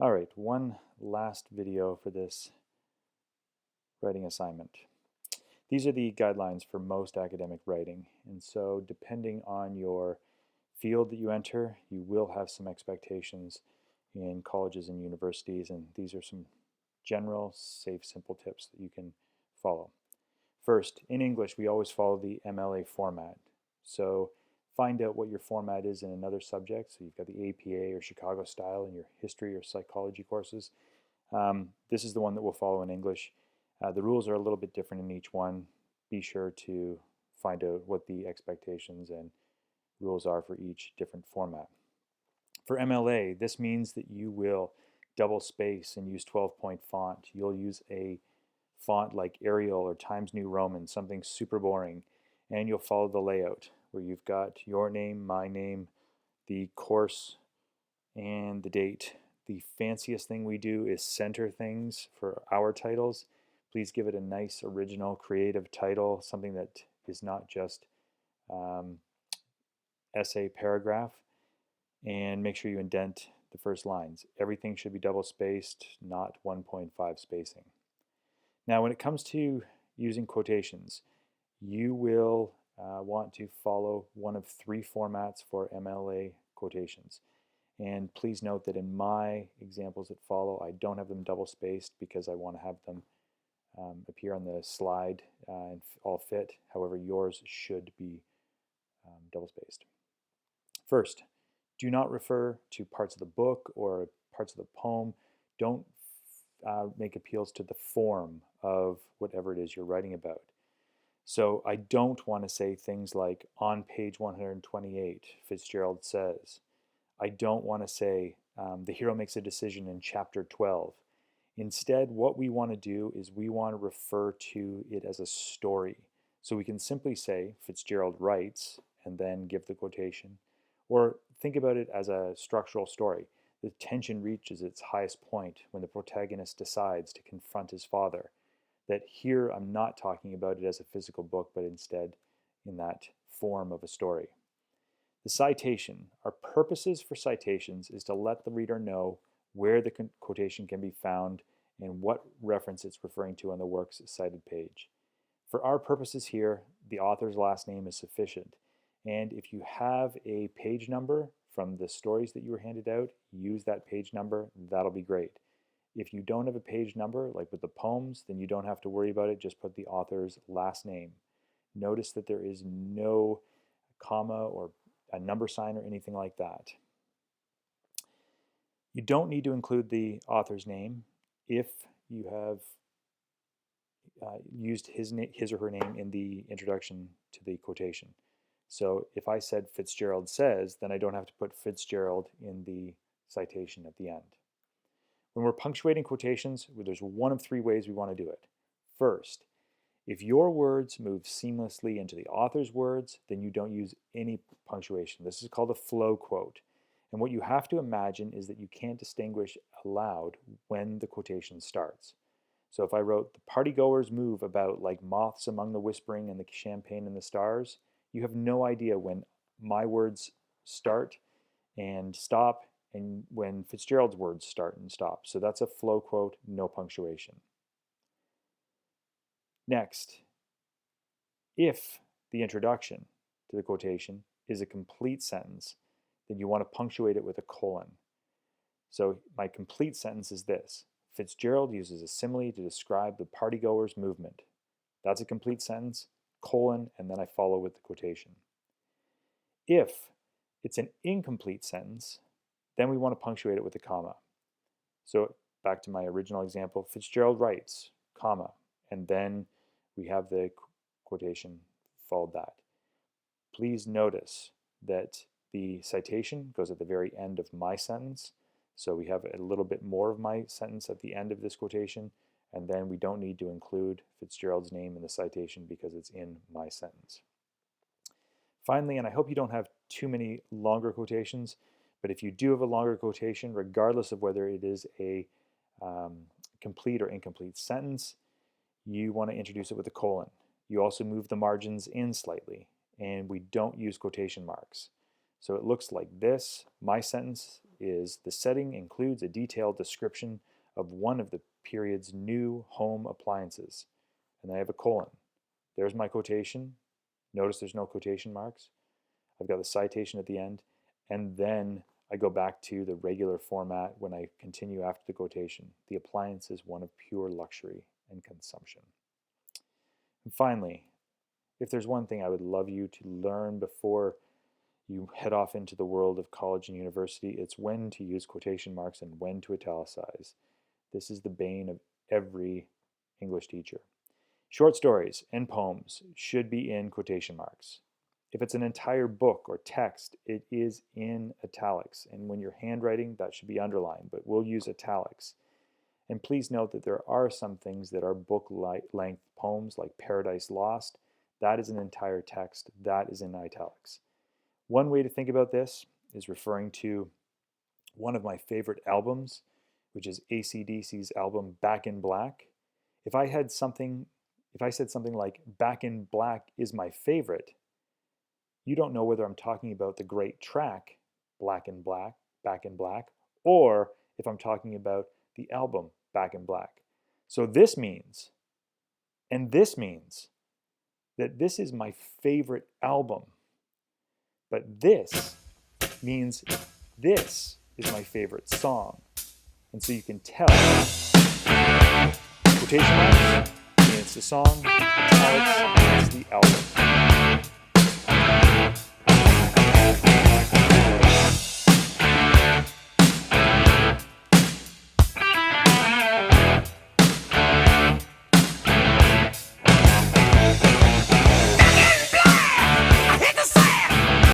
All right, one last video for this writing assignment. These are the guidelines for most academic writing, and so depending on your field that you enter, you will have some expectations in colleges and universities, and these are some general, safe, simple tips that you can follow. First, in English, we always follow the MLA format. So find out what your format is in another subject. So you've got the APA or Chicago style in your history or psychology courses. This is the one that we'll follow in English. The rules are a little bit different in each one. Be sure to find out what the expectations and rules are for each different format. For MLA, this means that you will double space and use 12-point font. You'll use a font like Arial or Times New Roman, something super boring, and you'll follow the layout where you've got your name, my name, the course, and the date. The fanciest thing we do is center things for our titles. Please give it a nice, original, creative title, something that is not just essay paragraph, and make sure you indent the first lines. Everything should be double spaced, not 1.5 spacing. Now, when it comes to using quotations, you will want to follow one of three formats for MLA quotations. And please note that in my examples that follow, I don't have them double spaced because I want to have them appear on the slide and all fit. However, yours should be double spaced. First, do not refer to parts of the book or parts of the poem. Don't make appeals to the form of whatever it is you're writing about. So I don't want to say things like, on page 128, Fitzgerald says. I don't want to say, the hero makes a decision in chapter 12. Instead, what we want to do is we want to refer to it as a story. So we can simply say, Fitzgerald writes, and then give the quotation. Or think about it as a structural story. The tension reaches its highest point when the protagonist decides to confront his father. That here I'm not talking about it as a physical book, but instead in that form of a story. The citation. Our purposes for citations is to let the reader know where the quotation can be found and what reference it's referring to on the work's cited page. For our purposes here, the author's last name is sufficient. And if you have a page number from the stories that you were handed out, use that page number. That'll be great. If you don't have a page number, like with the poems, then you don't have to worry about it. Just put the author's last name. Notice that there is no comma or a number sign or anything like that. You don't need to include the author's name if you have used his or her name in the introduction to the quotation. So if I said Fitzgerald says, then I don't have to put Fitzgerald in the citation at the end. When we're punctuating quotations, there's one of three ways we want to do it. First, if your words move seamlessly into the author's words, then you don't use any punctuation. This is called a flow quote. And what you have to imagine is that you can't distinguish aloud when the quotation starts. So if I wrote, the partygoers move about like moths among the whispering and the champagne and the stars, you have no idea when my words start and stop and when Fitzgerald's words start and stop. So that's a flow quote, no punctuation. Next, if the introduction to the quotation is a complete sentence, then you want to punctuate it with a colon. So my complete sentence is this. Fitzgerald uses a simile to describe the partygoers' movement. That's a complete sentence, colon, and then I follow with the quotation. If it's an incomplete sentence, then we want to punctuate it with a comma. So back to my original example, Fitzgerald writes, comma, and then we have the quotation followed that. Please notice that the citation goes at the very end of my sentence. So we have a little bit more of my sentence at the end of this quotation, and then we don't need to include Fitzgerald's name in the citation because it's in my sentence. Finally, and I hope you don't have too many longer quotations, but if you do have a longer quotation, regardless of whether it is a complete or incomplete sentence, you want to introduce it with a colon. You also move the margins in slightly, and we don't use quotation marks. So it looks like this. My sentence is, the setting includes a detailed description of one of the period's new home appliances. And then I have a colon. There's my quotation. Notice there's no quotation marks. I've got the citation at the end. And then I go back to the regular format when I continue after the quotation. The appliance is one of pure luxury and consumption. And finally, if there's one thing I would love you to learn before you head off into the world of college and university, it's when to use quotation marks and when to italicize. This is the bane of every English teacher. Short stories and poems should be in quotation marks. If it's an entire book or text, it is in italics. And when you're handwriting, that should be underlined, but we'll use italics. And please note that there are some things that are book-length poems, like Paradise Lost. That is an entire text. That is in italics. One way to think about this is referring to one of my favorite albums, which is AC/DC's album Back in Black. If I said something like Back in Black is my favorite, you don't know whether I'm talking about the great track Back in Black, or if I'm talking about the album Back in Black. So this means, and this means, that this is my favorite album. But this means this is my favorite song. And so you can tell quotation marks means the song, italics means the album.